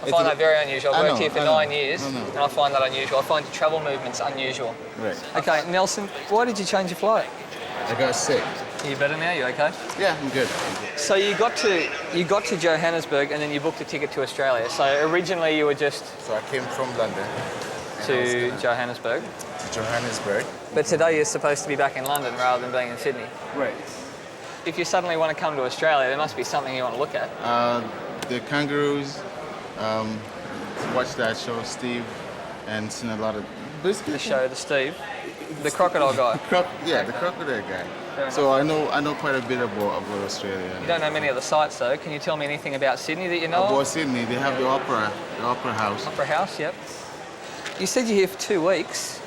I find that very unusual. I've worked here for 9 years, I know. and I find that unusual. I find your travel movements unusual. Right. Okay, Nelson, why did you change your flight? I got sick. Are you better now? You okay? Yeah, I'm good. So you got to Johannesburg, and then you booked a ticket to Australia. So originally you were just So I came from London to Johannesburg, to Johannesburg. but today you're supposed to be back in London rather than being in Sydney. Right. If you suddenly want to come to Australia, there must be something you want to look at. The kangaroos. Watched that show, Steve, and seen a lot of basically The show, the Steve, the crocodile guy. the crocodile guy. Fair So I know quite a bit about Australia. You don't know many of the sites though. Can you tell me anything about Sydney that you know? About Sydney, they have the opera house. Opera House, yep. You said you're here for 2 weeks,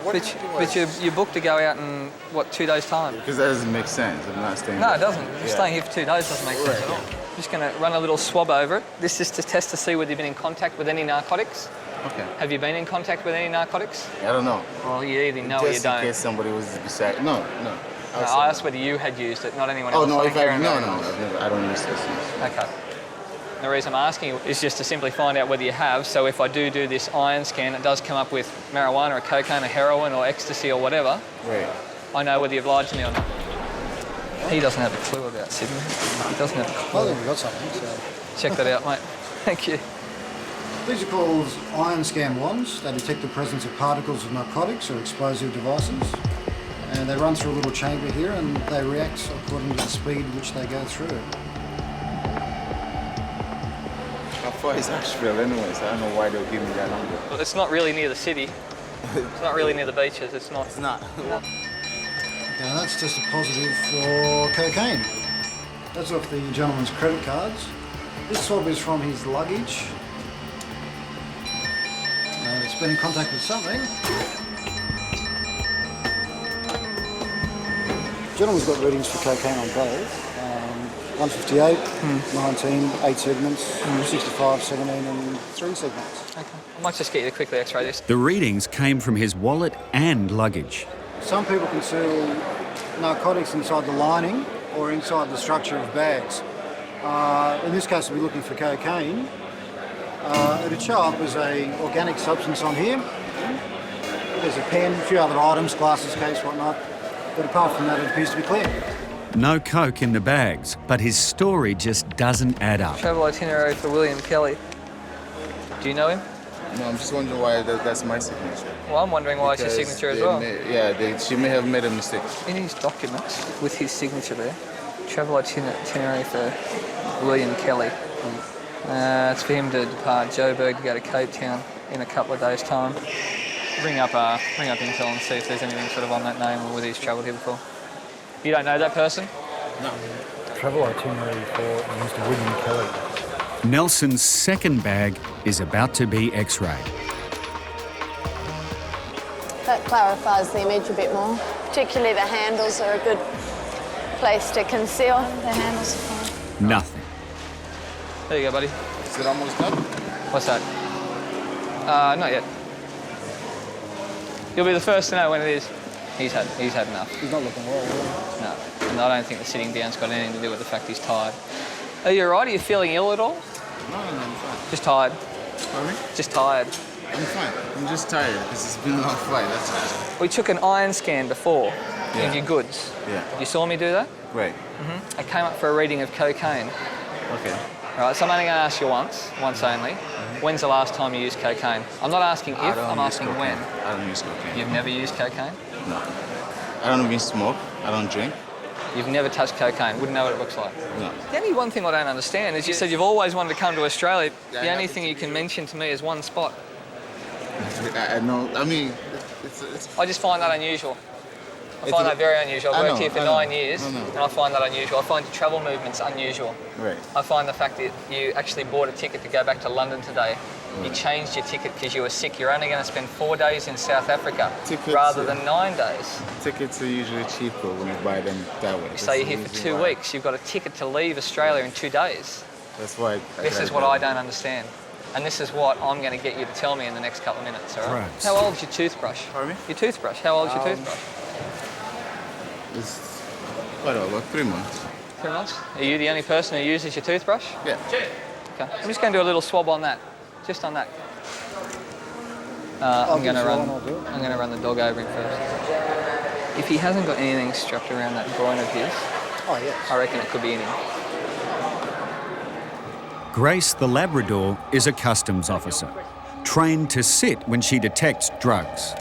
but you booked to go out in, what, 2 days' time? Because that doesn't make sense. I'm not staying. No, it doesn't. Just staying here for 2 days doesn't make sense at all. Just going to run a little swab over it. This is to test to see whether you've been in contact with any narcotics. Okay. Have you been in contact with any narcotics? I don't know. Well, you either know or you Just don't. in case somebody was beside. No. I asked whether you had used it, not anyone else. Oh no, I if don't care I about no, anyone else. I've never, I don't use this. Okay. The reason I'm asking you is just to simply find out whether you have. So if I do this iron scan, it does come up with marijuana or cocaine or heroin or ecstasy or whatever. Right. I know whether you've lied to me or not. He doesn't have a clue about Sydney. He doesn't have a clue. I think we've got something, so... Check that out, mate. Thank you. These are called iron scan wands. They detect the presence of particles of narcotics or explosive devices. And they run through a little chamber here and they react according to the speed which they go through. How far is Asheville anyways? I don't know why they'll give me that number. Well, it's not really near the city. It's not really near the beaches. It's not. It's not. Okay, and that's just a positive for cocaine. That's off the gentleman's credit cards. This swab is from his luggage. It's been in contact with something. Gentleman's got readings for cocaine on both. 158, 19, 8 segments, 65, 17 and 3 segments. Okay. I might just get you to quickly x-ray this. The readings came from his wallet and luggage. Some people conceal narcotics inside the lining or inside the structure of bags. In this case, we'll be looking for cocaine. It'd show up as an organic substance on here. There's a pen, a few other items, glasses, case, whatnot. But apart from that, it appears to be clear. No coke in the bags, but his story just doesn't add up. Travel itinerary for William Kelly. Do you know him? No, I'm just wondering why that's my signature. Well, I'm wondering why it's your Because signature as they well. she may have made a mistake. In his documents, with his signature there, travel itinerary for William Kelly. It's for him to depart Joburg to go to Cape Town in a couple of days' time. Ring up Intel and see if there's anything sort of on that name or whether he's travelled here before. You don't know that person? No. Travel itinerary for Mr. William Kelly. Nelson's second bag is about to be x-rayed. That clarifies the image a bit more. Particularly the handles are a good place to conceal. The handles are fine. Nothing. There you go, buddy. Is it almost done? What's that? Not yet. You'll be the first to know when it is. He's had enough. He's not looking well, really. No, and I don't think the sitting down's got anything to do with the fact he's tired. Are you all right? Are you feeling ill at all? No, I'm fine. Just tired? Pardon me? Just tired. I'm fine. I'm just tired because it's been a long flight, that's all. We took an iron scan before of your goods. Yeah. You saw me do that? Right. I came up for a reading of cocaine. Okay. All right, so I'm only going to ask you once only. When's the last time you used cocaine? I'm not asking if, I'm asking when. I don't use cocaine. You've never used cocaine? No. I don't even smoke. I don't drink. You've never touched cocaine, wouldn't know what it looks like. No. The only one thing I don't understand is you said you've always wanted to come to Australia. Yeah, The only thing you can mention to me is one spot. I know. I mean, it's I just find that unusual. I find that very unusual. I've worked here for 9 years, and I find that unusual. I find your travel movements unusual. right. I find the fact that you actually bought a ticket to go back to London today. You changed your ticket because you were sick. You're only going to spend 4 days in South Africa rather than 9 days. Tickets are usually cheaper when you buy them that way. You say you're here for 2 weeks. You've got a ticket to leave Australia in 2 days. That's why. This is what I don't understand. And this is what I'm going to get you to tell me in the next couple of minutes, all right? Right. How old is your toothbrush? Pardon me? Your toothbrush. How old is your toothbrush? It's quite old, like 3 months. 3 months? Are you the only person who uses your toothbrush? Yeah. Okay. I'm just going to do a little swab on that, just on that. I'm going to run the dog over him first. If he hasn't got anything strapped around that groin of his, I reckon it could be in him. Grace the Labrador is a customs officer, trained to sit when she detects drugs.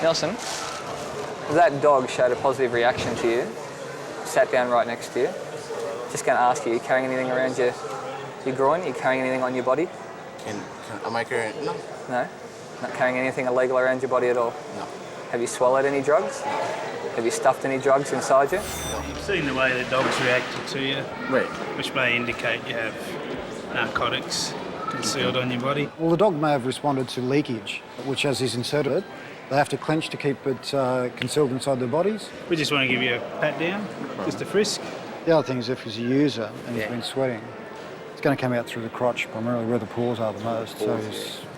Nelson, that dog showed a positive reaction to you, sat down right next to you. Just going to ask you, are you carrying anything around your groin? Are you carrying anything on your body? Am I carrying? No. No? Not carrying anything illegal around your body at all? No. Have you swallowed any drugs? No. Have you stuffed any drugs inside you? You've seen the way the dog's reacted to you, Right. which may indicate you have narcotics concealed on your body. Well, the dog may have responded to leakage, which as he's inserted it, they have to clench to keep it concealed inside their bodies. We just want to give you a pat down, just a frisk. The other thing is if he's a user and he's been sweating, it's going to come out through the crotch, primarily where the pores are the most, so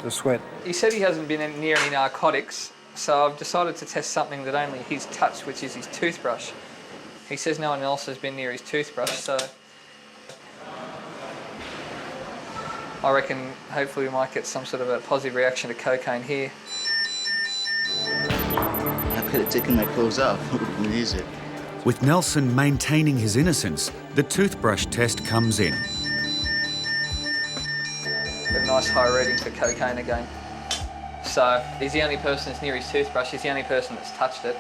the sweat. He said he hasn't been near any narcotics, so I've decided to test something that only he's touched, which is his toothbrush. He says no one else has been near his toothbrush, so I reckon hopefully we might get some sort of a positive reaction to cocaine here. I could have taken my clothes off and used it. With Nelson maintaining his innocence, the toothbrush test comes in. Got a nice high rating for cocaine again. So he's the only person that's near his toothbrush, he's the only person that's touched it.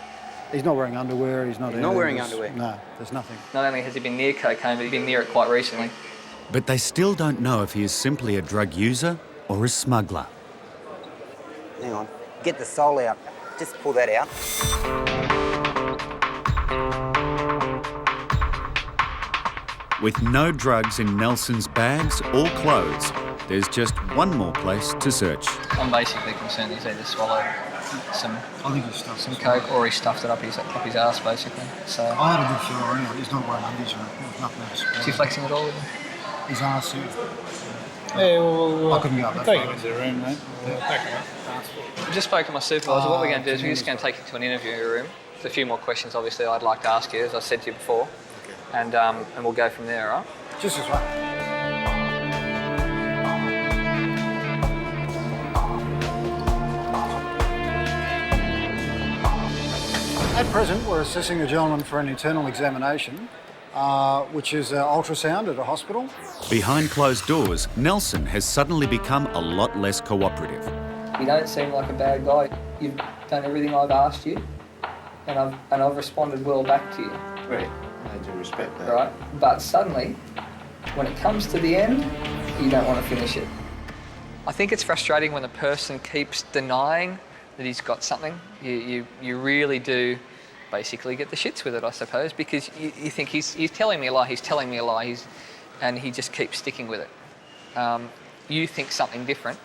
He's not wearing underwear, he's not wearing underwear? No, there's nothing. Not only has he been near cocaine, but he's been near it quite recently. But they still don't know if he is simply a drug user or a smuggler. Hang on. Get the sole out. Just pull that out. With no drugs in Nelson's bags or clothes, there's just one more place to search. I'm basically concerned he's either swallowed some I think he's stuffed some coke or he stuffed it up his arse basically. So I had a good feel around. He's not wearing undies or nothing else. is he flexing at all with him? His arse suit. Yeah, well, I couldn't go up that take far. him into the room, mate. We'll pack him up. I just spoke to my supervisor. What we're going to do is we're just going to take you to an interview room. There's a few more questions, obviously, I'd like to ask you, as I said to you before, and we'll go from there, all right? Just this way. At present, we're assessing the gentleman for an internal examination, which is ultrasound at a hospital. Behind closed doors, Nelson has suddenly become a lot less cooperative. You don't seem like a bad guy. You've done everything I've asked you, and I've responded well back to you. Right. I do respect that. Right? But suddenly, when it comes to the end, you don't want to finish it. I think it's frustrating when the person keeps denying that he's got something. You really do basically get the shits with it, I suppose, because you think he's telling me a lie, and he just keeps sticking with it. You think something different,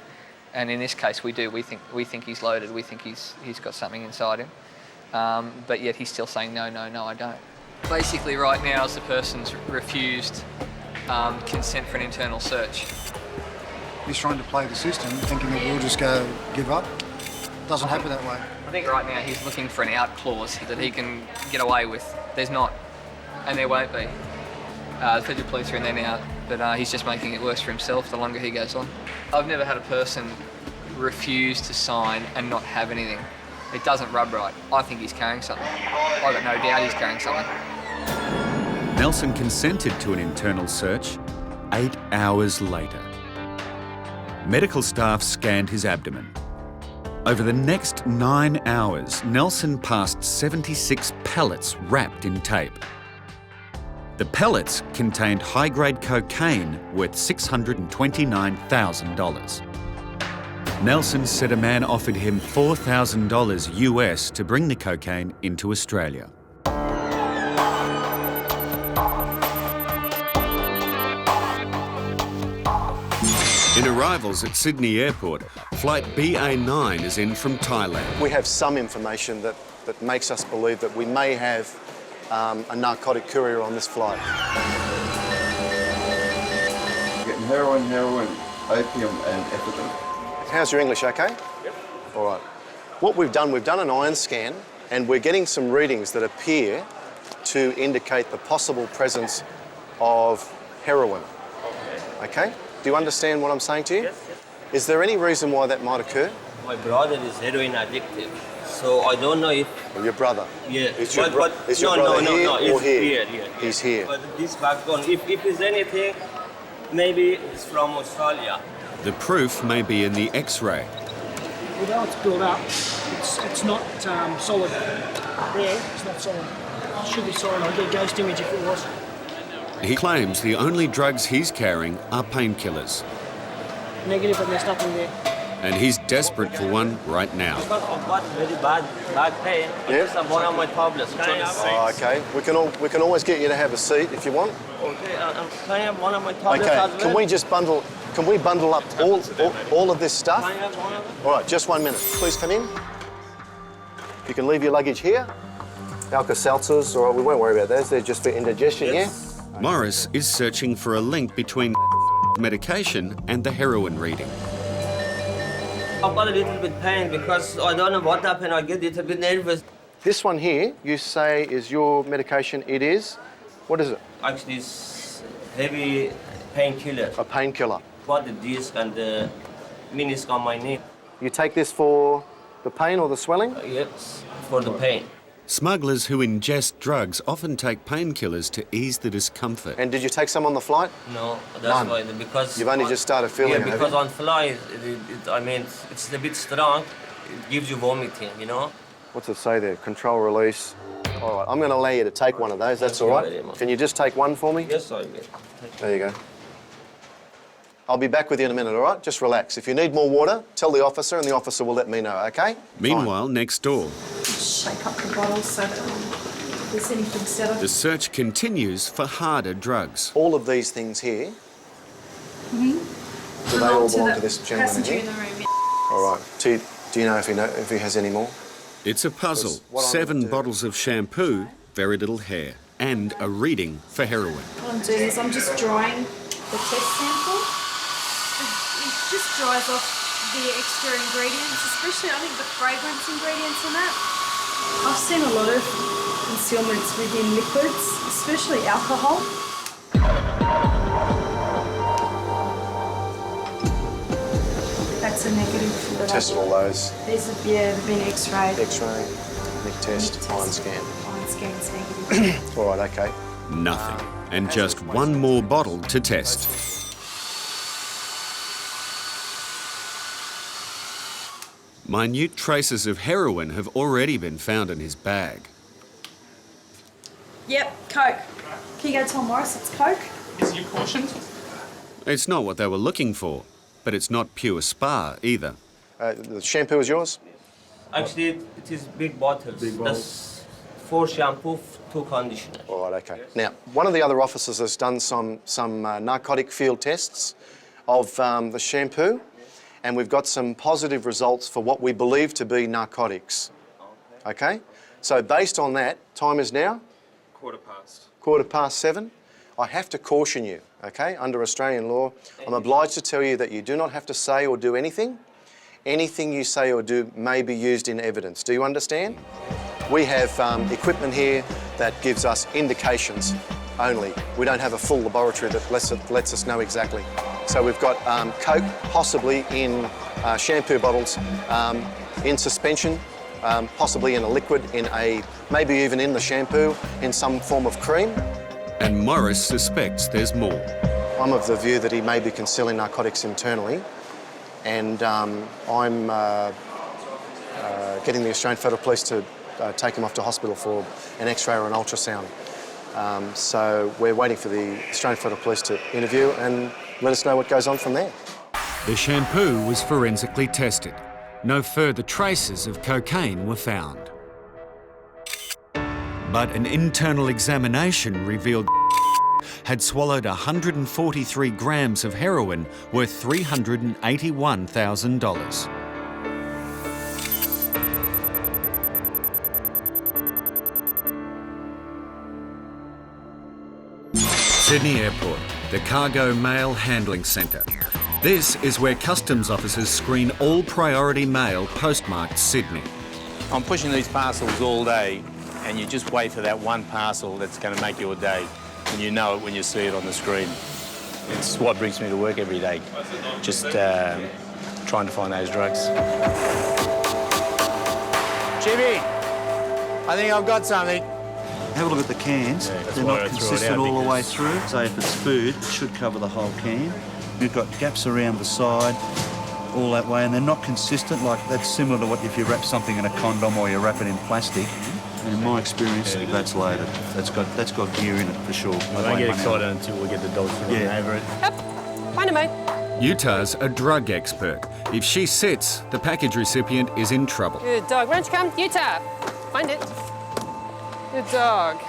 and in this case we do. We think he's loaded. We think he's got something inside him, but yet he's still saying no, I don't. Basically, right now, as the person's refused consent for an internal search. He's trying to play the system, thinking that we'll just go give up. Doesn't happen that way. I think right now he's looking for an out clause that he can get away with. There's not, and there won't be. The federal police are in there now, but he's just making it worse for himself the longer he goes on. I've never had a person refuse to sign and not have anything. It doesn't rub right. I think he's carrying something. I've got no doubt he's carrying something. Nelson consented to an internal search 8 hours later. Medical staff scanned his abdomen. Over the next 9 hours, Nelson passed 76 pellets wrapped in tape. The pellets contained high-grade cocaine worth $629,000. Nelson said a man offered him $4,000 US to bring the cocaine into Australia. In arrivals at Sydney Airport, flight BA9 is in from Thailand. We have some information that makes us believe that we may have a narcotic courier on this flight. Getting heroin. opium and ethylene. How's your English, okay? Yep. All right. What we've done an iron scan, and we're getting some readings that appear to indicate the possible presence of heroin. Okay? Do you understand what I'm saying to you? Yes, yes. Is there any reason why that might occur? My brother is heroin addicted, so I don't know if... Well, your brother? Yeah. Is your brother here or here? He's here. But this backbone, if it's anything, maybe it's from Australia. The proof may be in the X-ray. Although it's built up, it's not solid. There, it's not solid. It should be solid. I'll get a ghost image if it was. He claims the only drugs he's carrying are painkillers. Negative, but there's nothing there. And he's desperate for one right now. I've got very bad pain. Yeah. Just one of my tablets. Can I have? Oh, okay. We can always get you to have a seat if you want. Okay, can I have one of my tablets Okay. as well? Can we just bundle? Can we bundle up all of this stuff? Can I have one of them? All right, just 1 minute. Please come in. You can leave your luggage here. Alka-Seltzers, all right, we won't worry about those. They're just for indigestion, Yes. Morris is searching for a link between medication and the heroin reading. I've got a little bit pain because I don't know what happened. I get a little bit nervous. This one here, you say is your medication. It is? What is it? Actually, it's heavy painkiller. A painkiller. Got the disc and the meniscus on my knee. You take this for the pain or the swelling? Yes, for the pain. Smugglers who ingest drugs often take painkillers to ease the discomfort. And did you take some on the flight? No, that's None. why. Because you've only just started feeling it. Yeah, because on flight, I mean, it's a bit strong. It gives you vomiting, you know. What's it say there? Control release. All right, I'm going to allow you to take one of those. That's Thank all you right. very much. Can you just take one for me? Yes, I will. There you go. I'll be back with you in a minute, all right? Just relax. If you need more water, tell the officer and the officer will let me know, okay? Meanwhile, next door, Shake up the bottles so that there's anything set up. the search continues for harder drugs. All of these things here, do they all belong to this gentleman passenger here? in the room, yeah. All right. Do you know if he has any more? It's a puzzle. What I'm 7 gonna do- bottles of shampoo, very little hair, and a reading for heroin. What I'm doing is I'm just drying the test sample. It just dries off the extra ingredients, especially I think the fragrance ingredients in that. I've seen a lot of concealments within liquids, especially alcohol. That's a negative. But Tested all those. These have, yeah, they've been x-rayed. X-ray, nick test, iron scan. Iron scan's negative. All right, okay. Nothing. And just one more bottle to test. Minute traces of heroin have already been found in his bag. Yep, Coke. Can you go tell Morris it's Coke? Is you cautioned? It's not what they were looking for, but it's not pure spa either. The shampoo is yours? Actually, it is big bottles. That's 4 shampoo, 2 conditioner. All right, okay. Now, one of the other officers has done some narcotic field tests of the shampoo, and we've got some positive results for what we believe to be narcotics. Okay? So based on that, time is now? 7:15. I have to caution you, okay? Under Australian law, I'm obliged to tell you that you do not have to say or do anything. Anything you say or do may be used in evidence. Do you understand? We have equipment here that gives us indications only. We don't have a full laboratory that lets us know exactly. So we've got Coke, possibly in shampoo bottles, in suspension, possibly in a liquid, maybe even in the shampoo, in some form of cream. And Morris suspects there's more. I'm of the view that he may be concealing narcotics internally, and I'm getting the Australian Federal Police to take him off to hospital for an X-ray or an ultrasound. So we're waiting for the Australian Federal Police to interview and let us know what goes on from there. The shampoo was forensically tested. No further traces of cocaine were found. But an internal examination revealed had swallowed 143 grams of heroin worth $381,000. Sydney Airport, the cargo mail handling centre. This is where customs officers screen all priority mail postmarked Sydney. I'm pushing these parcels all day, and you just wait for that one parcel that's going to make your day, and you know it when you see it on the screen. It's what brings me to work every day, just trying to find those drugs. Jimmy, I think I've got something. Have a look at the cans. They're not consistent all the way through. So if it's food, it should cover the whole can. We've got gaps around the side, all that way, and they're not consistent. Like, that's similar to what if you wrap something in a condom or you wrap it in plastic. And in my experience, that's loaded. That's got gear in it for sure. I don't get excited until we get the dogs running over it. Find a mate. Utah's a drug expert. If she sits, the package recipient is in trouble. Good dog. Why don't you come? Utah. Find it. Good dog.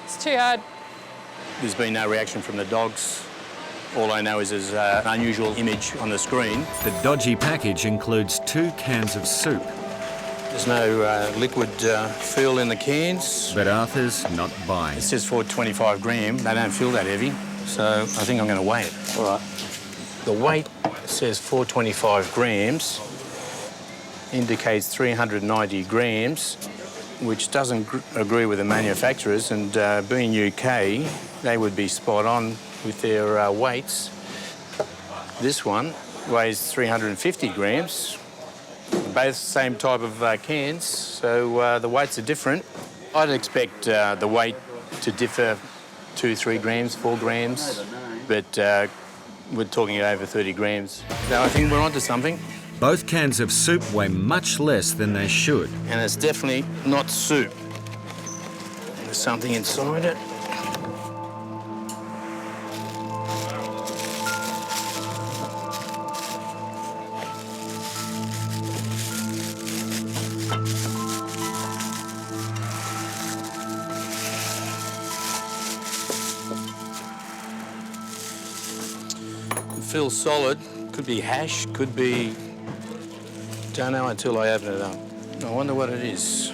It's too hard. There's been no reaction from the dogs. All I know is there's an unusual image on the screen. The dodgy package includes 2 cans of soup. There's no liquid fuel in the cans. But Arthur's not buying. It says 425 gram. They don't feel that heavy, so I think I'm going to weigh it. All right. The weight says 425 grams, indicates 390 grams, which doesn't agree with the manufacturers, and being UK, they would be spot on with their weights. This one weighs 350 grams, both same type of cans, so the weights are different. I'd expect the weight to differ 2, 3 grams, 4 grams, but we're talking over 30 grams. So I think we're onto something. Both cans of soup weigh much less than they should. And it's definitely not soup. There's something inside it. It feels solid. Could be hash, could be... Don't know until I open it up. I wonder what it is.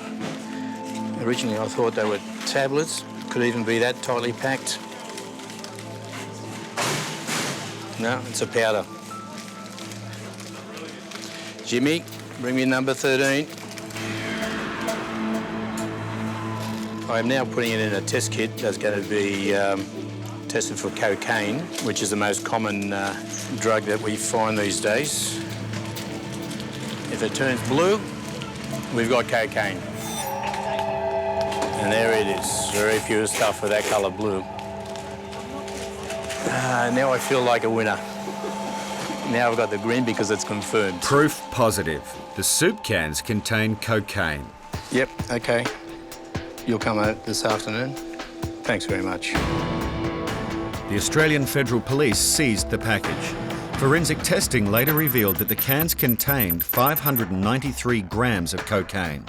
Originally I thought they were tablets. Could even be that tightly packed. No, it's a powder. Jimmy, bring me number 13. I'm now putting it in a test kit that's going to be tested for cocaine, which is the most common drug that we find these days. If it turns blue, we've got cocaine. And there it is, very pure stuff for that colour blue. Now I feel like a winner. Now I've got the green because it's confirmed. Proof positive. The soup cans contain cocaine. Yep, okay. You'll come out this afternoon. Thanks very much. The Australian Federal Police seized the package. Forensic testing later revealed that the cans contained 593 grams of cocaine.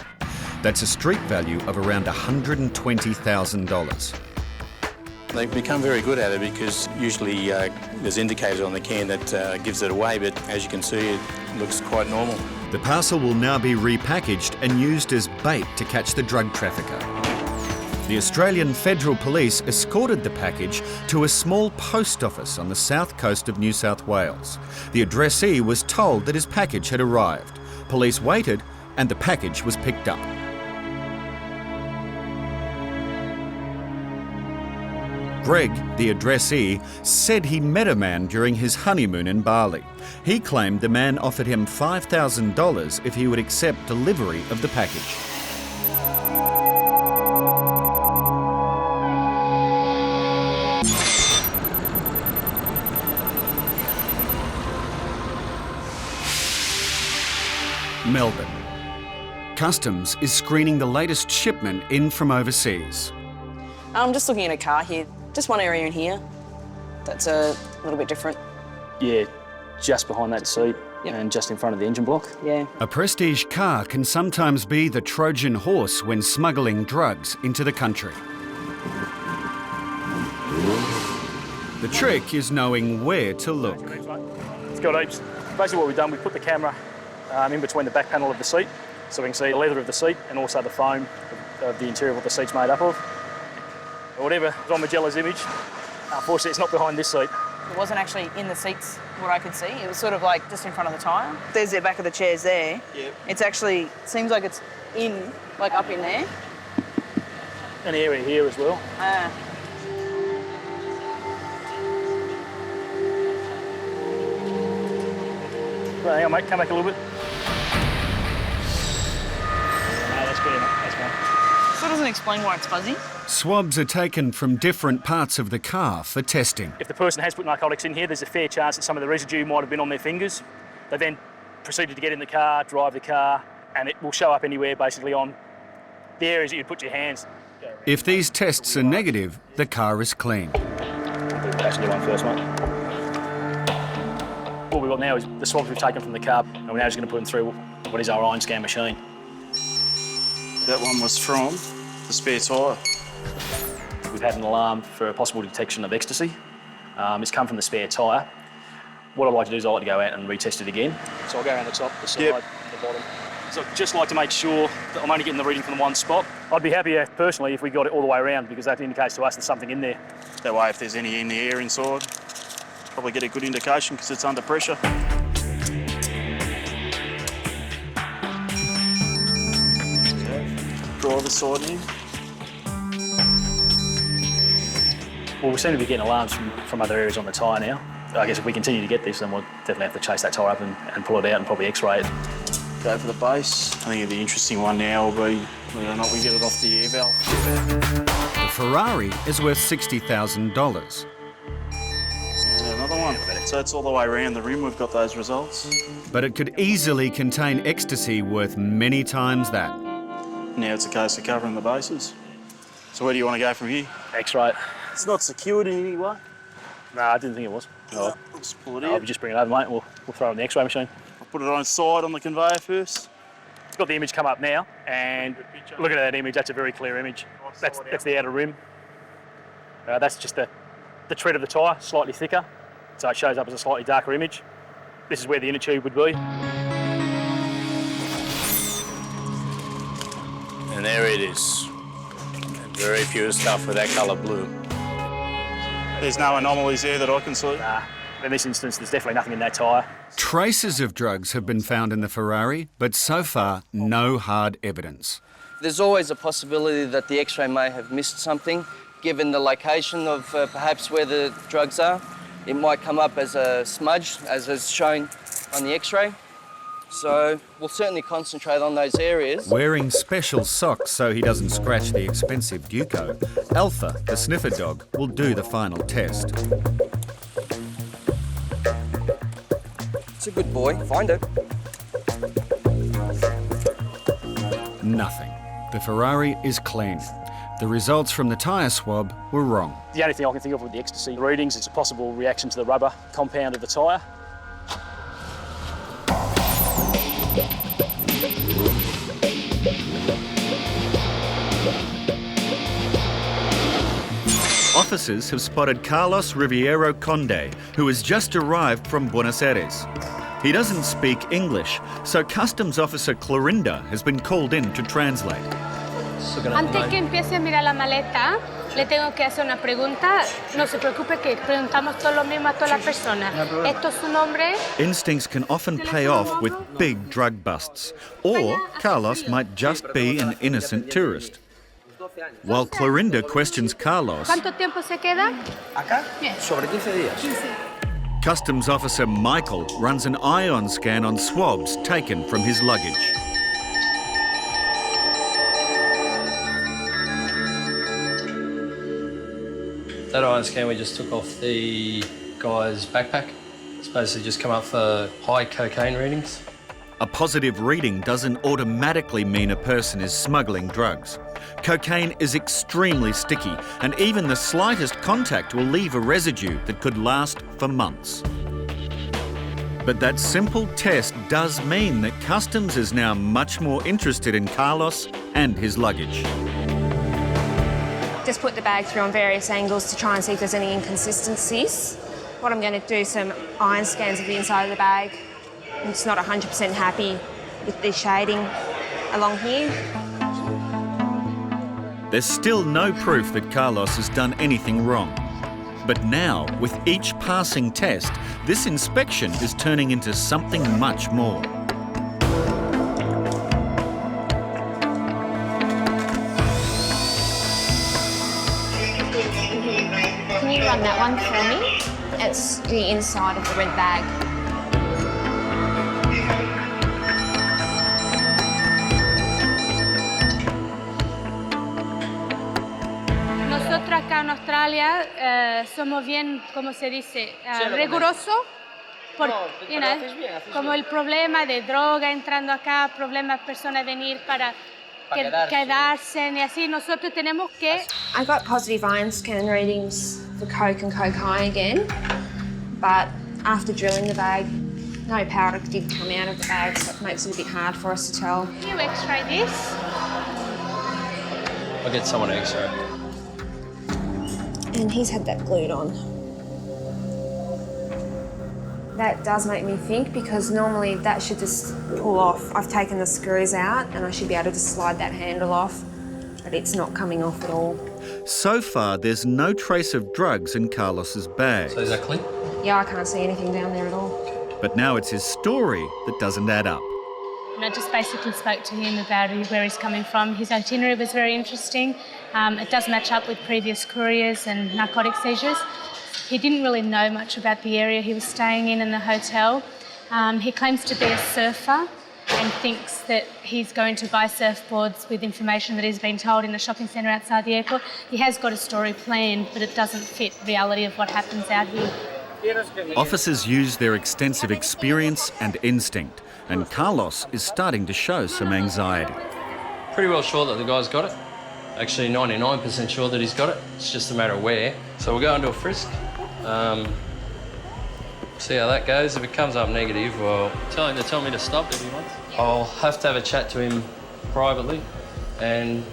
That's a street value of around $120,000. They've become very good at it because usually there's indicators on the can that gives it away, but as you can see, it looks quite normal. The parcel will now be repackaged and used as bait to catch the drug trafficker. The Australian Federal Police escorted the package to a small post office on the south coast of New South Wales. The addressee was told that his package had arrived. Police waited and the package was picked up. Greg, the addressee, said he met a man during his honeymoon in Bali. He claimed the man offered him $5,000 if he would accept delivery of the package. Melbourne. Customs is screening the latest shipment in from overseas. I'm just looking at a car here. Just one area in here that's a little bit different. Yeah, just behind that seat and just in front of the engine block. Yeah. A prestige car can sometimes be the Trojan horse when smuggling drugs into the country. The trick is knowing where to look. It's got heaps. Basically what we've done, we've put the camera in between the back panel of the seat so we can see the leather of the seat and also the foam of the interior of what the seat's made up of. Whatever is on Magella's image, unfortunately it's not behind this seat. It wasn't actually in the seats, what I could see. It was sort of like just in front of the tyre. There's the back of the chairs there. Yep. It's actually, seems like it's in, like up in there. An area here as well. Right, hang on, mate, come back a little bit. No, that's good, mate. That's fine. Still doesn't explain why it's fuzzy. Swabs are taken from different parts of the car for testing. If the person has put narcotics in here, there's a fair chance that some of the residue might have been on their fingers. They then proceeded to get in the car, drive the car, and it will show up anywhere basically on the areas that you'd put your hands. If these tests are negative, the car is clean. Do the passenger one first, mate. What we've got now is the swabs we've taken from the car, and we're now just going to put them through what is our iron scan machine. That one was from the spare tyre. We've had an alarm for a possible detection of ecstasy. It's come from the spare tyre. What I'd like to do is I'd like to go out and retest it again. So I'll go around the top, the side, the bottom. So I'd just like to make sure that I'm only getting the reading from the one spot. I'd be happier, personally, if we got it all the way around, because that indicates to us there's something in there. That way, if there's any in the air inside, probably get a good indication because it's under pressure. Driver's side in. Well, we seem to be getting alarms from other areas on the tyre now. I guess if we continue to get this, then we'll definitely have to chase that tyre up and pull it out and probably x-ray it. Go for the base. I think the interesting one now will be whether or not we get it off the air valve. The Ferrari is worth $60,000. Another one. So it's all the way around the rim, we've got those results. But it could easily contain ecstasy worth many times that. Now it's a case of covering the bases. So where do you want to go from here? X-ray it. It's not secured in any way. No, I didn't think it was. I'll just pull it in. I'll just bring it over, mate, and we'll throw it in the X-ray machine. I'll put it on its side on the conveyor first. It's got the image come up now, and look at that image. That's a very clear image. That's the outer rim. That's just the tread of the tyre, slightly thicker, so it shows up as a slightly darker image. This is where the inner tube would be. And there it is. Very pure stuff with that colour blue. There's no anomalies there that I can see. Nah. In this instance, there's definitely nothing in that tyre. Traces of drugs have been found in the Ferrari, but so far, no hard evidence. There's always a possibility that the X-ray may have missed something, given the location of perhaps where the drugs are. It might come up as a smudge, as is shown on the X-ray. So we'll certainly concentrate on those areas. Wearing special socks so he doesn't scratch the expensive Duco, Alpha, the sniffer dog, will do the final test. It's a good boy. Find it. Nothing. The Ferrari is clean. The results from the tyre swab were wrong. The only thing I can think of with the ecstasy readings is a possible reaction to the rubber compound of the tyre. Officers have spotted Carlos Riviero Conde, who has just arrived from Buenos Aires. He doesn't speak English, so Customs Officer Clorinda has been called in to translate. Antes que empiece a mirar la maleta, le tengo que hacer una pregunta. No se preocupe que preguntamos todo lo mismo a todas las personas. ¿Esto es su nombre? Instincts can often pay off with big drug busts, or Carlos might just be an innocent tourist. While Clorinda questions Carlos, ¿Cuánto tiempo se queda? Acá, sobre 15 días. Customs Officer Michael runs an ion scan on swabs taken from his luggage. That iron scan we just took off the guy's backpack. It's basically just come up for high cocaine readings. A positive reading doesn't automatically mean a person is smuggling drugs. Cocaine is extremely sticky, and even the slightest contact will leave a residue that could last for months. But that simple test does mean that Customs is now much more interested in Carlos and his luggage. Just put the bag through on various angles to try and see if there's any inconsistencies. What I'm going to do is some iron scans of the inside of the bag. I'm just not 100% happy with the shading along here. There's still no proof that Carlos has done anything wrong. But now, with each passing test, this inspection is turning into something much more. Can you run that one for me? It's the inside of the red bag. Nosotros acá en Australia somos bien, ¿cómo se dice? Riguroso. Como el problema de droga entrando acá, problemas personas venir para quedarse y así. Nosotros tenemos que... I got positive iron scan readings for coke and cocaine again, but after drilling the bag, no powder did come out of the bag, so it makes it a bit hard for us to tell. Can you x-ray this? I'll get someone to x-ray. And he's had that glued on. That does make me think, because normally that should just pull off. I've taken the screws out and I should be able to just slide that handle off, but it's not coming off at all. So far, there's no trace of drugs in Carlos's bag. So is that clean? Yeah, I can't see anything down there at all. But now it's his story that doesn't add up. And I just basically spoke to him about where he's coming from. His itinerary was very interesting. It does match up with previous couriers and narcotic seizures. He didn't really know much about the area he was staying in the hotel. He claims to be a surfer and thinks that he's going to buy surfboards with information that he's been told in a shopping centre outside the airport. He has got a story planned, but it doesn't fit reality of what happens out here. Officers use their extensive experience and instinct, and Carlos is starting to show some anxiety. Pretty well sure that the guy's got it. Actually 99% sure that he's got it. It's just a matter of where. So we'll go into a frisk. See how that goes. If it comes up negative, well, tell him to tell me to stop if he wants. I'll have to have a chat to him privately and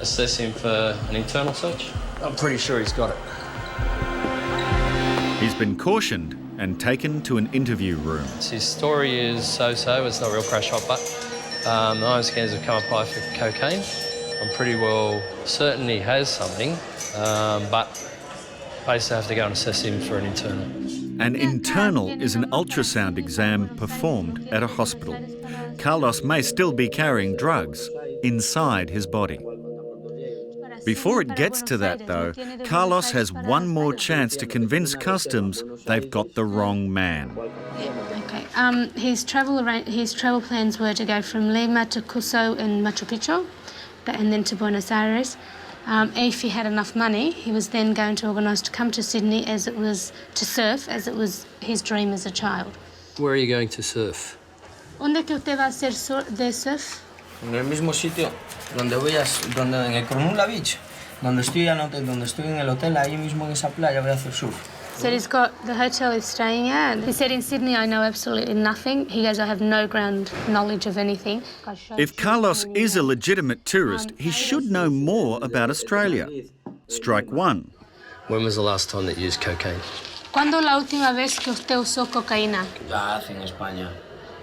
assess him for an internal search. I'm pretty sure he's got it. He's been cautioned and taken to an interview room. His story is so-so. It's not real crash hot, but the iron scans have come up high for cocaine. I'm pretty well certain he has something, but basically I have to go and assess him for an internal. An internal is an ultrasound exam performed at a hospital. Carlos may still be carrying drugs inside his body. Before it gets to that, though, Carlos has one more chance to convince customs they've got the wrong man. Okay. His travel plans were to go from Lima to Cusco and Machu Picchu, and then to Buenos Aires. If he had enough money, he was then going to organise to come to Sydney as it was to surf, as it was his dream as a child. Where are you going to surf? ¿Dónde que usted va a hacer de surf? En el mismo sitio donde en el Cronulla Beach, donde estoy en el hotel, ahí mismo en esa playa voy a hacer surf. So he's got the hotel he's staying at. He said, in Sydney, I know absolutely nothing. He goes, I have no ground knowledge of anything. If Carlos is a legitimate tourist, he should know more about Australia. Strike one. When was the last time that you used cocaine? ¿Cuándo la última vez que usted usó cocaína? Ya hace en España.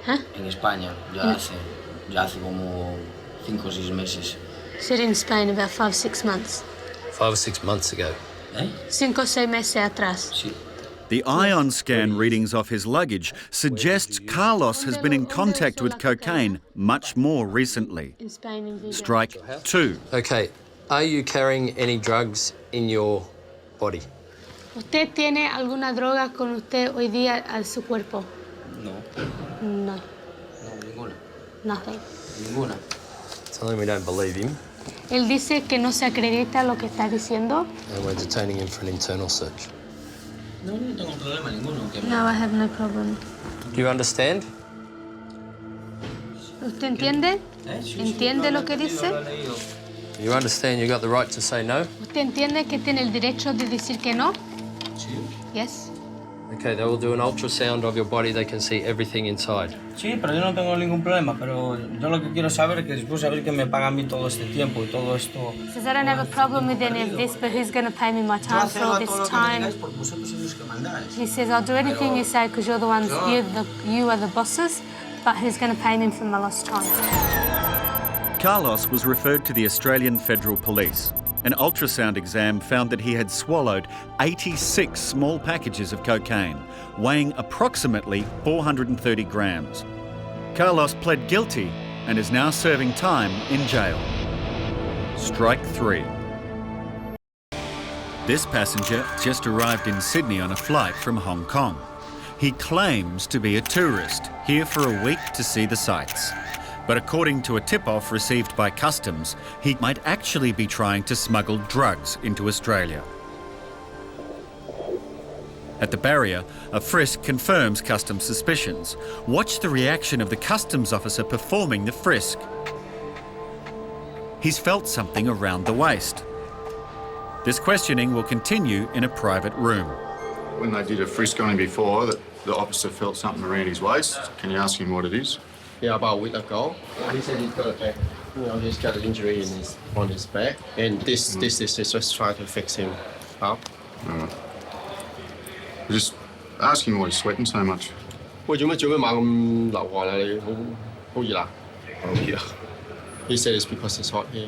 ¿Eh? En España, ya hace como 5 o 6 meses. Said in Spain about 5 or 6 months. 5 or 6 months ago. 5 o 6 meses atrás. Sí. The ion scan readings off his luggage suggests Carlos has been in contact with cocaine much more recently. In Spain, in Vigo. Strike two. Okay, are you carrying any drugs in your body? ¿Usted tiene alguna droga con usted hoy día a su cuerpo? No. No. No, ninguna. Nothing. Ninguna. Tell him we don't believe him. Él dice que no se acredita lo que está diciendo. And we're detaining him for an internal search. No, no tengo problema ninguno. No, I have no problem. Do you understand? ¿Usted entiende? ¿Entiende lo que dice? You understand you got the right to say no? ¿Usted entiende que tiene el derecho de decir que no? Sí. Yes. Okay, they will do an ultrasound of your body. They can see everything inside. Sí, pero yo no tengo ningún problema, pero yo lo que quiero saber es que después saber que me pagan a mí todo este tiempo y todo esto. He says, I don't have a problem with any of this, but who's going to pay me my time for all this time? He says, I'll do anything you say because you're the ones, you are the bosses, but who's going to pay me for my lost time? Carlos was referred to the Australian Federal Police. An ultrasound exam found that he had swallowed 86 small packages of cocaine, weighing approximately 430 grams. Carlos pled guilty and is now serving time in jail. Strike 3. This passenger just arrived in Sydney on a flight from Hong Kong. He claims to be a tourist, here for a week to see the sights. But according to a tip-off received by Customs, he might actually be trying to smuggle drugs into Australia. At the barrier, a frisk confirms Customs' suspicions. Watch the reaction of the Customs officer performing the frisk. He's felt something around the waist. This questioning will continue in a private room. When they did a frisk on him before, the officer felt something around his waist. Can you ask him what it is? Yeah, about a week ago. He said he's got a back, he's got an injury on his back, and this is just trying to fix him up. All right. Just ask him why he's sweating so much. 喂，做咩猛咁流汗啊？你好熱啊？好熱啊 He said it's because it's hot here.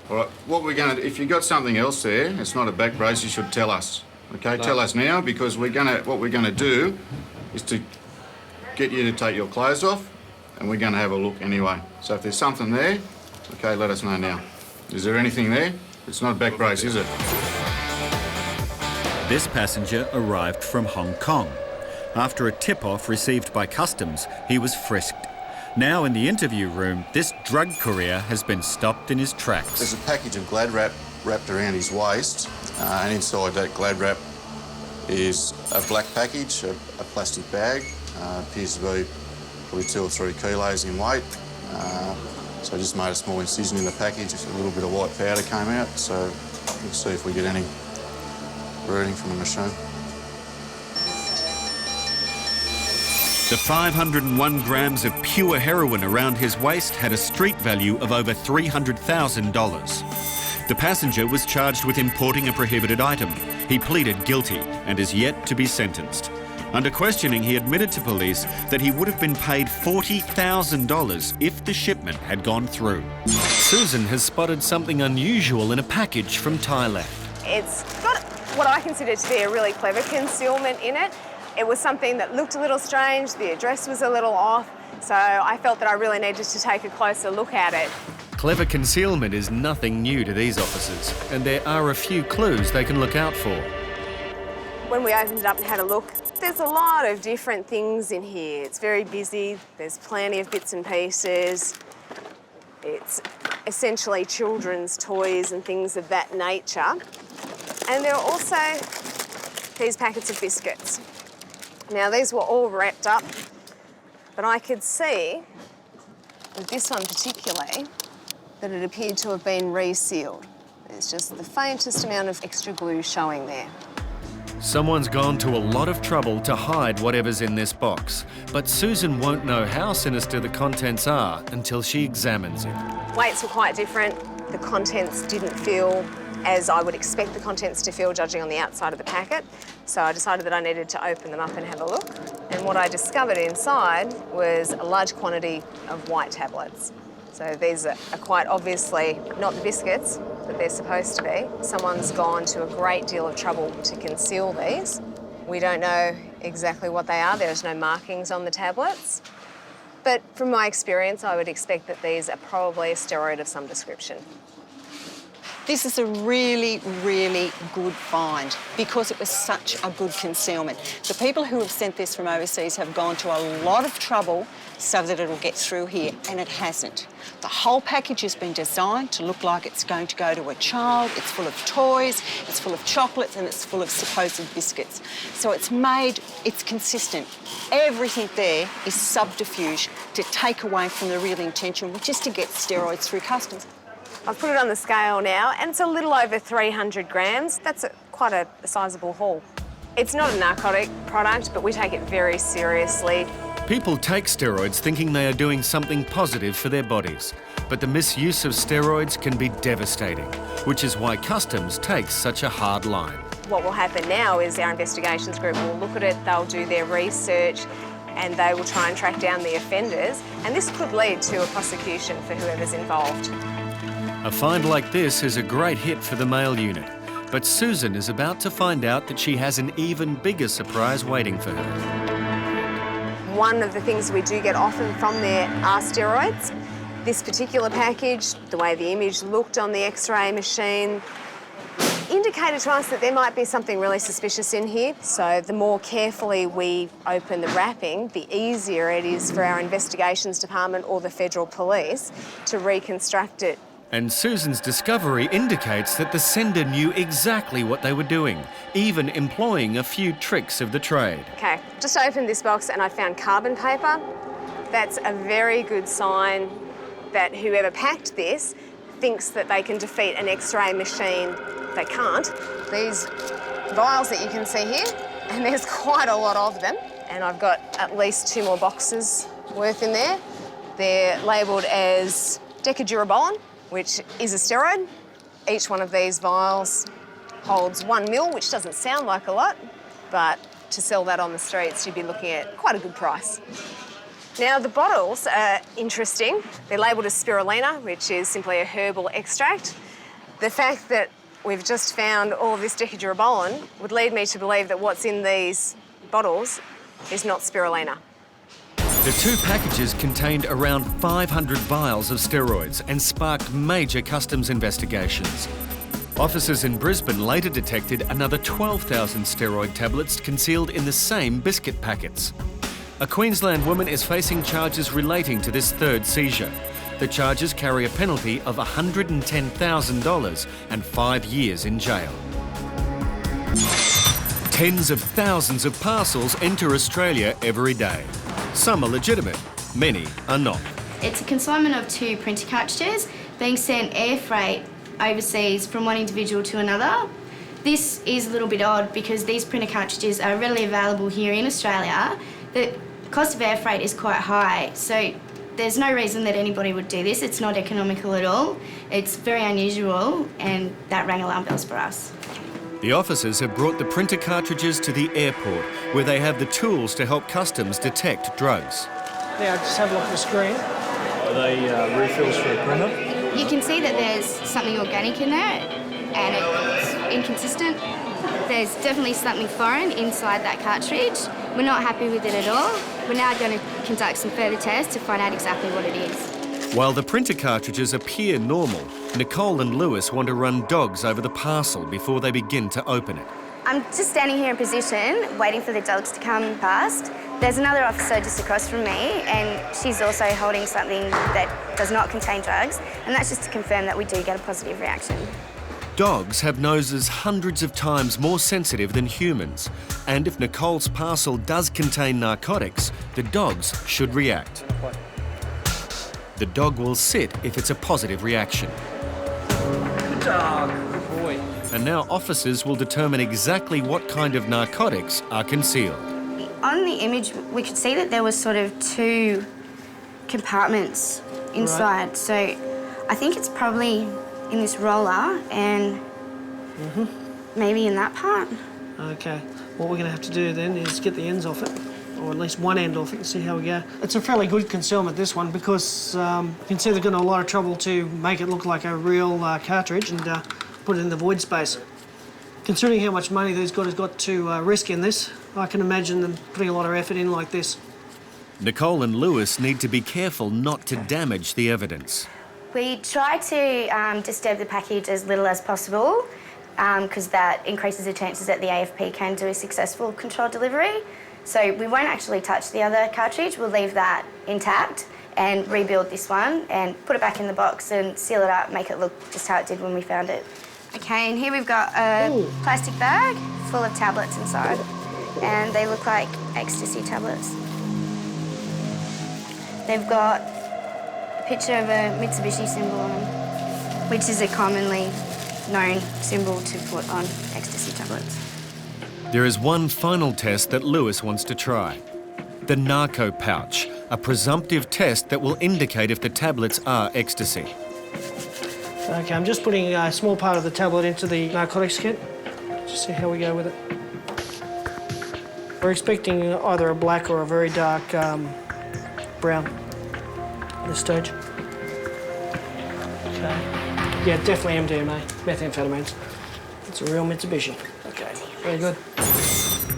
All right. What we're going to, if you've got something else there, it's not a back brace. You should tell us. Okay, No. tell us now because what we're going to do is to get you to take your clothes off, and we're going to have a look anyway. So if there's something there, okay, let us know now. Is there anything there? It's not a back brace, is it? This passenger arrived from Hong Kong. After a tip-off received by Customs, he was frisked. Now in the interview room, this drug courier has been stopped in his tracks. There's a package of Glad wrap wrapped around his waist, and inside that Glad wrap is a black package, a plastic bag. Appears to be probably 2 or 3 kilos in weight. So I just made a small incision in the package. A little bit of white powder came out, so we'll see if we get any reading from the machine. The 501 grams of pure heroin around his waist had a street value of over $300,000. The passenger was charged with importing a prohibited item. He pleaded guilty and is yet to be sentenced. Under questioning, he admitted to police that he would have been paid $40,000 if the shipment had gone through. Susan has spotted something unusual in a package from Thailand. It's got what I consider to be a really clever concealment in it. It was something that looked a little strange, the address was a little off, so I felt that I really needed to take a closer look at it. Clever concealment is nothing new to these officers, and there are a few clues they can look out for. When we opened it up and had a look, there's a lot of different things in here. It's very busy, there's plenty of bits and pieces. It's essentially children's toys and things of that nature. And there are also these packets of biscuits. Now, these were all wrapped up, but I could see, with this one particularly, that it appeared to have been resealed. There's just the faintest amount of extra glue showing there. Someone's gone to a lot of trouble to hide whatever's in this box, but Susan won't know how sinister the contents are until she examines it. Weights were quite different. The contents didn't feel as I would expect the contents to feel judging on the outside of the packet. So I decided that I needed to open them up and have a look. And what I discovered inside was a large quantity of white tablets. So these are quite obviously not the biscuits that they're supposed to be. Someone's gone to a great deal of trouble to conceal these. We don't know exactly what they are. There's no markings on the tablets. But from my experience, I would expect that these are probably a steroid of some description. This is a really, really good find because it was such a good concealment. The people who have sent this from overseas have gone to a lot of trouble so that it'll get through here, and it hasn't. The whole package has been designed to look like it's going to go to a child. It's full of toys, it's full of chocolates, and it's full of supposed biscuits. So it's consistent. Everything there is subterfuge to take away from the real intention, which is to get steroids through customs. I've put it on the scale now, and it's a little over 300 grams. That's quite a sizable haul. It's not a narcotic product, but we take it very seriously. People take steroids thinking they are doing something positive for their bodies, but the misuse of steroids can be devastating, which is why Customs takes such a hard line. What will happen now is our investigations group will look at it, they'll do their research, and they will try and track down the offenders, and this could lead to a prosecution for whoever's involved. A find like this is a great hit for the mail unit, but Susan is about to find out that she has an even bigger surprise waiting for her. One of the things we do get often from there are steroids. This particular package, the way the image looked on the X-ray machine, indicated to us that there might be something really suspicious in here. So the more carefully we open the wrapping, the easier it is for our investigations department or the federal police to reconstruct it. And Susan's discovery indicates that the sender knew exactly what they were doing, even employing a few tricks of the trade. Okay, just opened this box and I found carbon paper. That's a very good sign that whoever packed this thinks that they can defeat an X-ray machine. They can't. These vials that you can see here, and there's quite a lot of them, and I've got at least 2 more boxes worth in there. They're labelled as decadurabolin, which is a steroid. Each one of these vials holds 1 mil, which doesn't sound like a lot, but to sell that on the streets, you'd be looking at quite a good price. Now, the bottles are interesting. They're labelled as spirulina, which is simply a herbal extract. The fact that we've just found all of this decadurabolin would lead me to believe that what's in these bottles is not spirulina. The 2 packages contained around 500 vials of steroids and sparked major customs investigations. Officers in Brisbane later detected another 12,000 steroid tablets concealed in the same biscuit packets. A Queensland woman is facing charges relating to this 3rd seizure. The charges carry a penalty of $110,000 and 5 years in jail. Tens of thousands of parcels enter Australia every day. Some are legitimate, many are not. It's a consignment of 2 printer cartridges being sent air freight overseas from one individual to another. This is a little bit odd because these printer cartridges are readily available here in Australia. The cost of air freight is quite high, so there's no reason that anybody would do this. It's not economical at all. It's very unusual, and that rang alarm bells for us. The officers have brought the printer cartridges to the airport, where they have the tools to help customs detect drugs. Now, just have a look at the screen. Are they refills for a printer? You can see that there's something organic in there, and it's inconsistent. There's definitely something foreign inside that cartridge. We're not happy with it at all. We're now going to conduct some further tests to find out exactly what it is. While the printer cartridges appear normal, Nicole and Lewis want to run dogs over the parcel before they begin to open it. I'm just standing here in position, waiting for the dogs to come past. There's another officer just across from me, and she's also holding something that does not contain drugs, and that's just to confirm that we do get a positive reaction. Dogs have noses hundreds of times more sensitive than humans, and if Nicole's parcel does contain narcotics, the dogs should react. The dog will sit if it's a positive reaction. Good dog. Good boy. And now officers will determine exactly what kind of narcotics are concealed. On the image, we could see that there was sort of 2 compartments inside. Right. So I think it's probably in this roller and maybe in that part. Okay, what we're going to have to do then is get the ends off it, or at least one end off it, and see how we go. It's a fairly good concealment, this one, because you can see they've got a lot of trouble to make it look like a real cartridge and put it in the void space. Considering how much money these guys got to risk in this, I can imagine them putting a lot of effort in like this. Nicole and Lewis need to be careful not to damage the evidence. We try to disturb the package as little as possible because that increases the chances that the AFP can do a successful controlled delivery. So we won't actually touch the other cartridge. We'll leave that intact and rebuild this one and put it back in the box and seal it up, make it look just how it did when we found it. Okay, and here we've got a plastic bag full of tablets inside, and they look like ecstasy tablets. They've got a picture of a Mitsubishi symbol on them, which is a commonly known symbol to put on ecstasy tablets. There is one final test that Lewis wants to try. The narco pouch, a presumptive test that will indicate if the tablets are ecstasy. Okay, I'm just putting a small part of the tablet into the narcotics kit. Just see how we go with it. We're expecting either a black or a very dark brown at this stage. Okay. Yeah, definitely MDMA, methamphetamines. It's a real Mitsubishi. Okay, very good.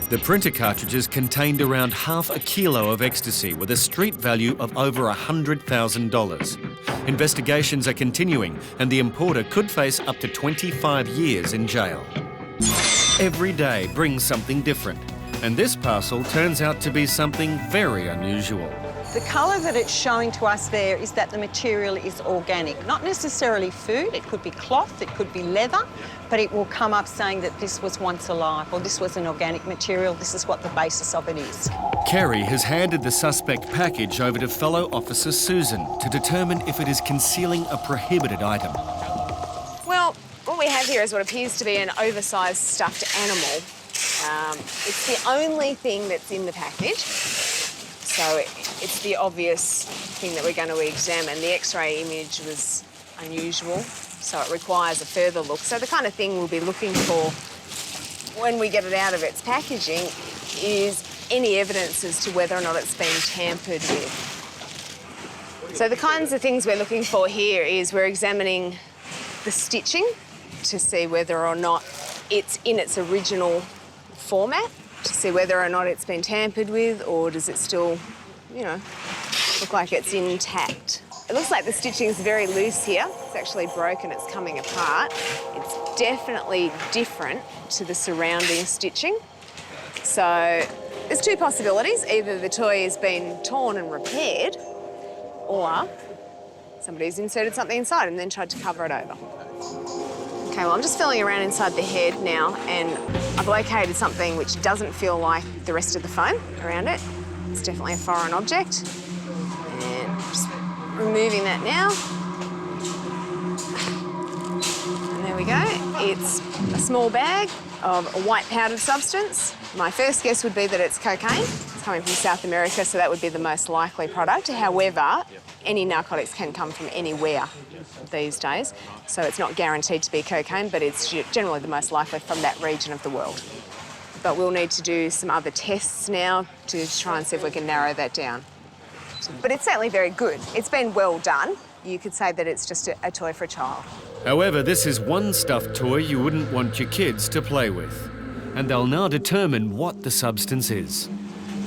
The printer cartridges contained around half a kilo of ecstasy with a street value of over $100,000. Investigations are continuing and the importer could face up to 25 years in jail. Every day brings something different, and this parcel turns out to be something very unusual. The colour that it's showing to us there is that the material is organic. Not necessarily food, it could be cloth, it could be leather, but it will come up saying that this was once alive or this was an organic material, this is what the basis of it is. Kerry has handed the suspect package over to fellow officer Susan to determine if it is concealing a prohibited item. Well, what we have here is what appears to be an oversized stuffed animal. It's the only thing that's in the package. So it's the obvious thing that we're going to examine. The X-ray image was unusual, so it requires a further look. So the kind of thing we'll be looking for when we get it out of its packaging is any evidence as to whether or not it's been tampered with. So the kinds of things we're looking for here is we're examining the stitching to see whether or not it's in its original format, to see whether or not it's been tampered with, or does it still, you know, look like it's intact. It looks like the stitching is very loose here. It's actually broken, it's coming apart. It's definitely different to the surrounding stitching. So there's two possibilities. Either the toy has been torn and repaired, or somebody's inserted something inside and then tried to cover it over. Okay, well, I'm just feeling around inside the head now, and I've located something which doesn't feel like the rest of the foam around it. It's definitely a foreign object. And just removing that now. And there we go. It's a small bag of a white powdered substance. My first guess would be that it's cocaine. It's coming from South America, so that would be the most likely product. However, any narcotics can come from anywhere these days, so it's not guaranteed to be cocaine, but it's generally the most likely from that region of the world. But we'll need to do some other tests now to try and see if we can narrow that down. But it's certainly very good. It's been well done. You could say that it's just a toy for a child. However, this is one stuffed toy you wouldn't want your kids to play with, and they'll now determine what the substance is.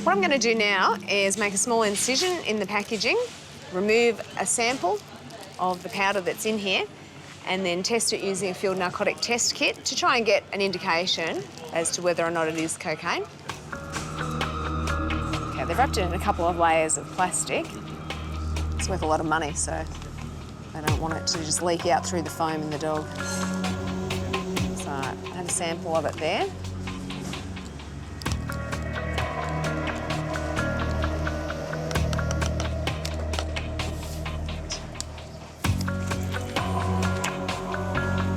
What I'm going to do now is make a small incision in the packaging, remove a sample of the powder that's in here, and then test it using a field narcotic test kit to try and get an indication as to whether or not it is cocaine. Okay, they've wrapped it in a couple of layers of plastic. It's worth a lot of money, so they don't want it to just leak out through the foam in the dog. So I have a sample of it there.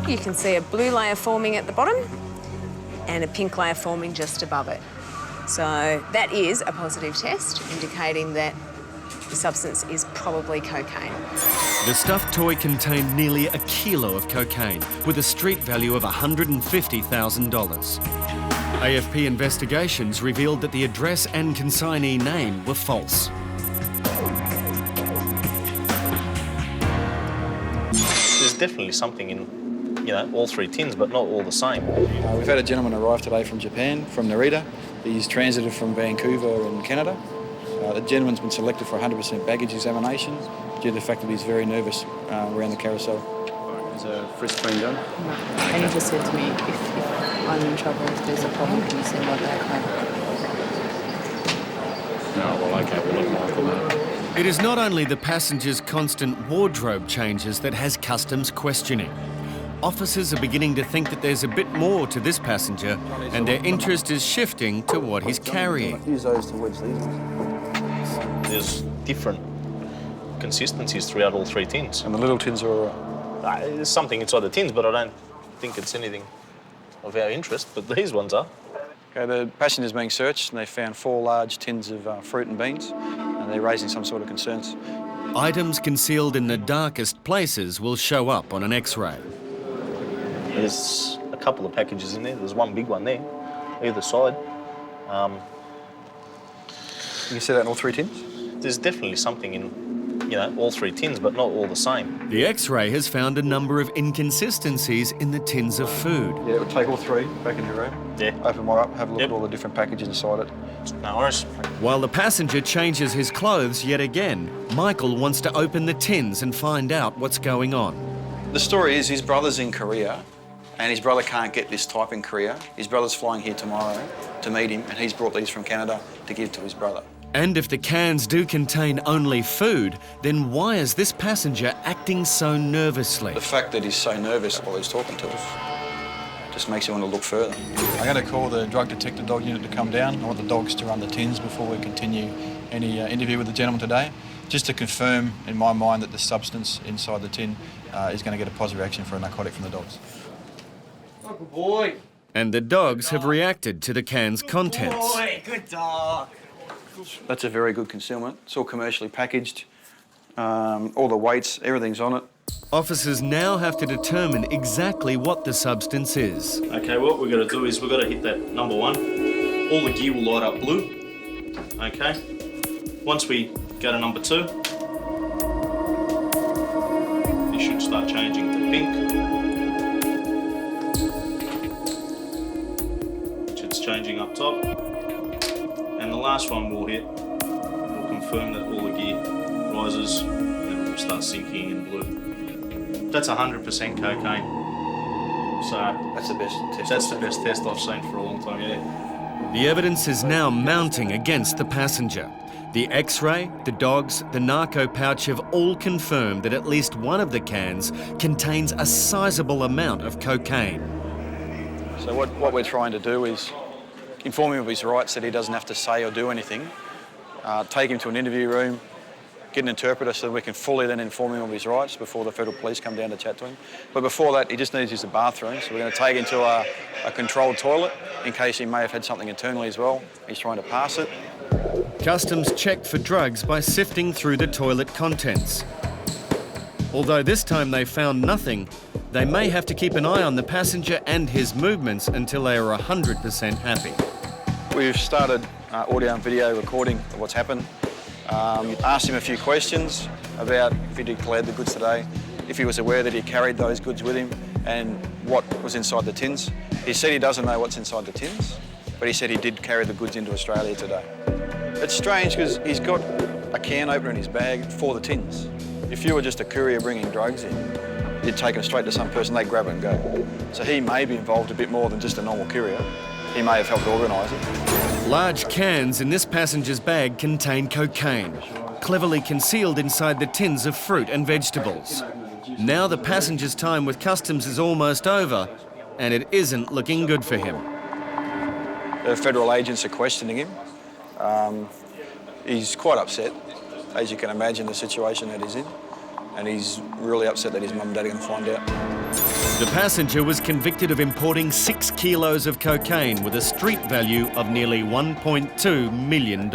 You can see a blue layer forming at the bottom and a pink layer forming just above it. So that is a positive test, indicating that the substance is probably cocaine. The stuffed toy contained nearly a kilo of cocaine with a street value of $150,000. AFP investigations revealed that the address and consignee name were false. There's definitely something in, you know, all three tins, but not all the same. We've had a gentleman arrive today from Japan, from Narita. He's transited from Vancouver in Canada. The gentleman's been selected for 100% baggage examination due to the fact that he's very nervous around the carousel. Has a frisk been done? No. And he just said to me, if I'm in trouble, if there's a problem, can you send my bag home? No, well, OK, we'll look after that. It is not only the passenger's constant wardrobe changes that has customs questioning. Officers are beginning to think that there's a bit more to this passenger, and their interest is shifting to what he's carrying. Use those to wedge these ones. There's different consistencies throughout all three tins. And the little tins are all right? There's something inside the tins, but I don't think it's anything of our interest, but these ones are. Okay, the passenger's being searched and they found 4 large tins of fruit and beans, and they're raising some sort of concerns. Items concealed in the darkest places will show up on an X-ray. There's a couple of packages in there. There's one big one there, either side. You see that in all 3 tins? There's definitely something in, you know, all 3 tins, but not all the same. The X-ray has found a number of inconsistencies in the tins of food. Yeah, it would take all 3 back in your room. Yeah. Open one up, have a look at all the different packages inside it. No worries. While the passenger changes his clothes yet again, Michael wants to open the tins and find out what's going on. The story is his brother's in Korea and his brother can't get this type in Korea. His brother's flying here tomorrow to meet him and he's brought these from Canada to give to his brother. And if the cans do contain only food, then why is this passenger acting so nervously? The fact that he's so nervous while he's talking to us just makes you want to look further. I'm going to call the drug detector dog unit to come down. I want the dogs to run the tins before we continue any interview with the gentleman today, just to confirm in my mind that the substance inside the tin is going to get a positive reaction for a narcotic from the dogs. Good boy. And the dogs have reacted to the can's contents. Boy, good dog. That's a very good concealment. It's all commercially packaged. All the weights, everything's on it. Officers now have to determine exactly what the substance is. Okay, what we've got to do is we've got to hit that number 1. All the gear will light up blue. Okay. Once we go to number 2, you should start changing to pink. It's changing up top. And the last one we'll hit will confirm that all the gear rises and it will start sinking in blue. That's 100% cocaine. So that's the best test. That's the best test I've seen for a long time, yeah. The evidence is now mounting against the passenger. The X-ray, the dogs, the narco pouch have all confirmed that at least one of the cans contains a sizable amount of cocaine. So what we're trying to do is inform him of his rights, that he doesn't have to say or do anything, take him to an interview room, get an interpreter so that we can fully then inform him of his rights before the federal police come down to chat to him. But before that, he just needs to use the bathroom, so we're going to take him to a controlled toilet in case he may have had something internally as well. He's trying to pass it. Customs checked for drugs by sifting through the toilet contents. Although this time they found nothing, they may have to keep an eye on the passenger and his movements until they are 100% happy. We've started audio and video recording of what's happened. Asked him a few questions about if he declared the goods today, if he was aware that he carried those goods with him and what was inside the tins. He said he doesn't know what's inside the tins, but he said he did carry the goods into Australia today. It's strange because he's got a can opener in his bag for the tins. If you were just a courier bringing drugs in, you'd take them straight to some person, they'd grab it and go. So he may be involved a bit more than just a normal courier. He may have helped organise it. Large cans in this passenger's bag contain cocaine, cleverly concealed inside the tins of fruit and vegetables. Now the passenger's time with customs is almost over, and it isn't looking good for him. The federal agents are questioning him. He's quite upset, as you can imagine, the situation that he's in, and he's really upset that his mum and dad are going to find out. The passenger was convicted of importing 6 kilos of cocaine with a street value of nearly $1.2 million.